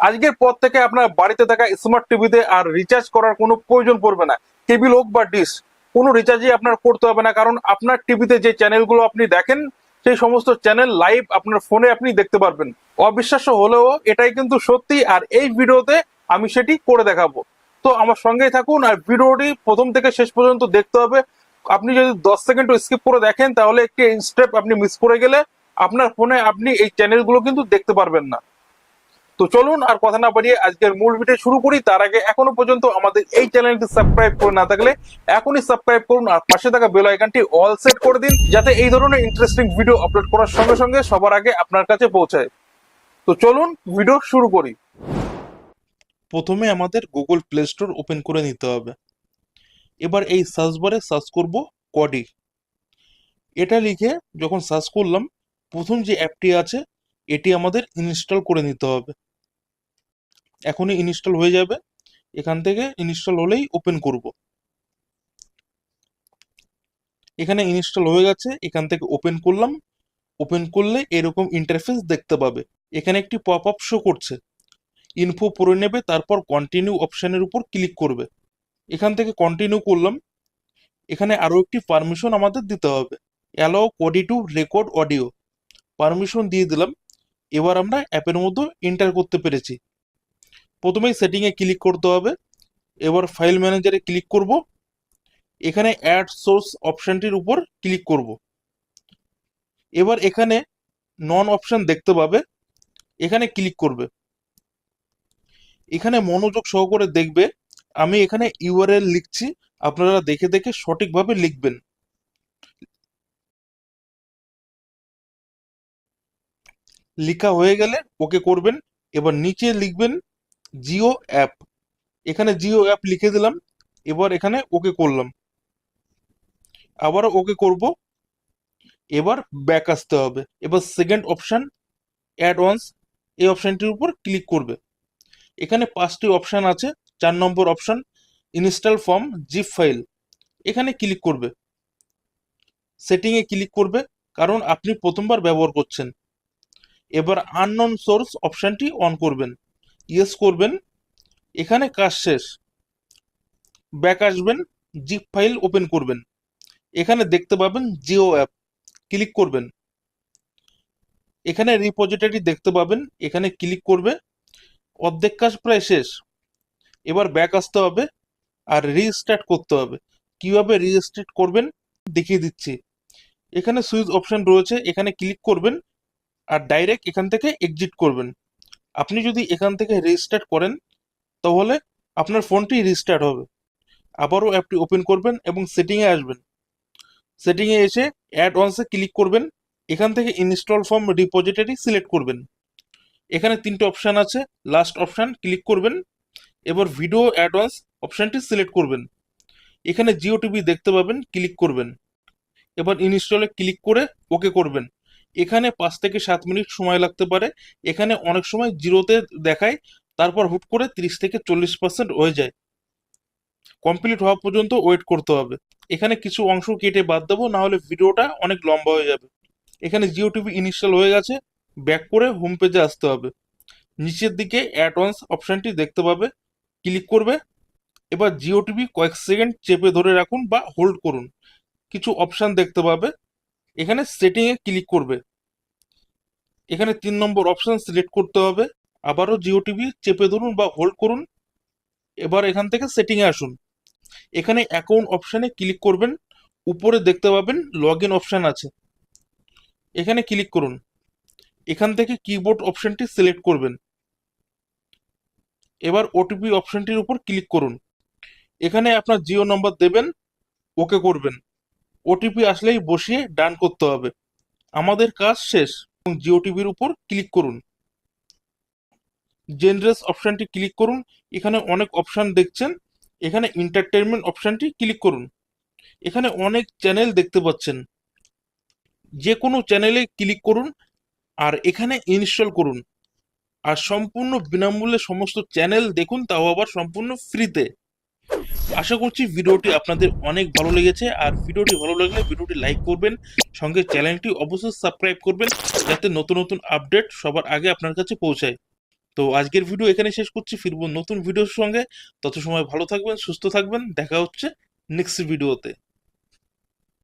আজকের পর থেকে আপনার বাড়িতে থাকা স্মার্ট টিভিতে আর রিচার্জ করার কোনো প্রয়োজন পড়বে না। কেবল হোক বা ডিশ, কোনো রিচার্জই আপনার করতে হবে না, কারণ আপনার টিভিতে যে চ্যানেলগুলো আপনি দেখেন সেই সমস্ত চ্যানেল লাইভ আপনার ফোনে আপনি দেখতে পারবেন। অবিশ্বাস্য হলেও এটাই কিন্তু সত্যি, আর এই ভিডিওতে আমি সেটি করে দেখাবো। তো আমার সঙ্গেই থাকুন, আর ভিডিওটি প্রথম থেকে শেষ পর্যন্ত দেখতে হবে। আপনি যদি 10 সেকেন্ড স্কিপ করে দেখেন তাহলে একটি স্টেপ আপনি মিস করে গেলে আপনার ফোনে আপনি এই চ্যানেলগুলো কিন্তু দেখতে পারবেন না। তো চলুন আর কথা না বাড়িয়ে আজকের মূল ভিডিও শুরু করি। তার আগে এখনো পর্যন্ত আমাদের এই চ্যানেলটি সাবস্ক্রাইব করে না থাকলে এখনই সাবস্ক্রাইব করুন, আর পাশে থাকা বেল আইকনটি অল সেট করে দিন, যাতে এই ধরনের ইন্টারেস্টিং ভিডিও আপলোড করার সঙ্গে সঙ্গে সবার আগে আপনার কাছে পৌঁছায়। তো চলুন ভিডিও শুরু করি। প্রথমে আমাদের গুগল প্লে স্টোর ওপেন করে নিতে হবে। এবার এই সার্চ বারে সার্চ করব কডি। এটা লিখে যখন সার্চ করলাম, প্রথম যে অ্যাপটি আছে এটি আমাদের ইনস্টল করে নিতে হবে। এখনই ইনস্টল হয়ে যাবে, এখান থেকে ইনস্টল হলেই ওপেন করব। এখানে ইনস্টল হয়ে গেছে, এখান থেকে ওপেন করলাম। ওপেন করলে এরকম ইন্টারফেস দেখতে পাবে। এখানে একটি পপ আপ শো করছে, ইনফো পড়ে নেবে, তারপর কন্টিনিউ অপশনের উপর ক্লিক করবে। এখান থেকে কন্টিনিউ করলাম। এখানে আরো একটি পারমিশন আমাদের দিতে হবে, allow কডি two record audio. Permission দিয়ে দিলাম। এবার আমরা অ্যাপের মধ্যে এন্টার করতে পেরেছি। প্রথমেই সেটিংয়ে ক্লিক করতে হবে। এবার ফাইল ম্যানেজারে ক্লিক করব। এখানে অ্যাড সোর্স অপশনটির উপর ক্লিক করব। এবার এখানে নন অপশন দেখতে পাবে, এখানে ক্লিক করবে। এখানে মনোযোগ সহকারে দেখবে, আমি এখানে ইউআরএল লিখছি, আপনারা দেখে দেখে সঠিকভাবে লিখবেন। লেখা হয়ে গেলে ওকে করবেন। এবার নিচে লিখবেন জিও অ্যাপ। এখানে জিও অ্যাপ লিখে দিলাম। এবার এখানে ওকে করলাম, আবারও ওকে করব। এবার ব্যাক আসতে হবে। এবার সেকেন্ড অপশন অ্যাড অনস, এই অপশনটির উপর ক্লিক করবে। এখানে 5টি অপশন আছে। 4 number option install from zip file, এখানে ক্লিক করবে। সেটিংয়ে ক্লিক করবে, কারণ আপনি প্রথমবার ব্যবহার করছেন। এবার আননোন সোর্স অপশনটি অন করবেন, ইয়েস করবেন। এখানে কাজ শেষ। ব্যাক আসবেন, জিপ ফাইল ওপেন করবেন। এখানে দেখতে পাবেন জিও অ্যাপ, ক্লিক করবেন। এখানে রিপোজিটরি দেখতে পাবেন, এখানে ক্লিক করবে। অর্ধেক কাজ প্রায় শেষ। এবার ব্যাক আসতে হবে আর রিস্টার্ট করতে হবে। কিভাবে রিস্টার্ট করবেন দেখিয়ে দিচ্ছি। এখানে সুইচ অপশন রয়েছে, এখানে ক্লিক করবেন আর ডাইরেক্ট এখান থেকে এক্সিট করবেন। আপনি যদি এখান থেকে রিস্টার্ট করেন তাহলে আপনার ফোনটি রিস্টার্ট হবে। আবারও অ্যাপটি ওপেন করবেন এবং সেটিংয়ে আসবেন। সেটিংয়ে এসে অ্যাড অনসে ক্লিক করবেন। এখান থেকে ইনস্টল ফ্রম রিপোজিটরি সিলেক্ট করবেন। এখানে 3টে অপশান আছে, লাস্ট অপশান ক্লিক করবেন। এবার ভিডিও অ্যাডভান্স অপশানটি সিলেক্ট করবেন। এখানে জিও টিভি দেখতে পাবেন, ক্লিক করবেন। এবার ইনস্টলে ক্লিক করে ওকে করবেন। এখানে 5 থেকে 7 মিনিট সময় লাগতে পারে। এখানে অনেক সময় জিরোতে দেখায়, তারপর হুট করে 30 থেকে 40% হয়ে যায়। কমপ্লিট হওয়া পর্যন্ত ওয়েট করতে হবে। এখানে কিছু অংশ কেটে বাদ দেবো, না হলে ভিডিওটা অনেক লম্বা হয়ে যাবে। এখানে জিও টিভি ইনস্টল হয়ে গেছে। ব্যাক করে হোম পেজে আসতে হবে। নিচের দিকে অ্যাড অনস অপশনটি দেখতে পাবে, ক্লিক করবে। এবার জিও টিভি কয়েক সেকেন্ড চেপে ধরে রাখুন বা হোল্ড করুন। কিছু অপশন দেখতে পাবে, এখানে সেটিংয়ে ক্লিক করবে। এখানে 3 নম্বর অপশন সিলেক্ট করতে হবে। আবারও জিও টিভি চেপে ধরুন বা হোল্ড করুন। এবার এখান থেকে সেটিংয়ে আসুন। এখানে অ্যাকাউন্ট অপশানে ক্লিক করবেন। উপরে দেখতে পাবেন লগ ইন অপশান আছে, এখানে ক্লিক করুন। এখান থেকে কিবোর্ড অপশানটি সিলেক্ট করবেন। এবার ওটিপি অপশানটির উপর ক্লিক করুন। এখানে আপনার জিও নম্বর দেবেন, ওকে করবেন। ওটিপি আসলেই বসিয়ে ডান করতে হবে। আমাদের কাজ শেষ। জিও টিভির উপর ক্লিক করুন। জেনারেস অপশানটি ক্লিক করুন। এখানে অনেক অপশান দেখছেন, এখানে এন্টারটেনমেন্ট অপশানটি ক্লিক করুন। এখানে অনেক চ্যানেল দেখতে পাচ্ছেন, যে কোনো চ্যানেলে ক্লিক করুন আর এখানে ইনস্টল করুন। আর সম্পূর্ণ বিনামূল্যে সমস্ত চ্যানেল দেখুন, তাও আবার সম্পূর্ণ ফ্রিতে। আশা করছি ভিডিওটি আপনাদের অনেক ভালো লেগেছে, আর ভিডিওটি ভালো লাগলে ভিডিওটি লাইক করবেন, সঙ্গে চ্যানেলটি অবশ্যই সাবস্ক্রাইব করবেন, যাতে নতুন নতুন আপডেট সবার আগে আপনার কাছে পৌঁছায়। তো আজকের ভিডিও এখানে শেষ করছি, ফিরবো নতুন ভিডিওর সঙ্গে। তত সময় ভালো থাকবেন, সুস্থ থাকবেন, দেখা হচ্ছে নেক্সট ভিডিওতে।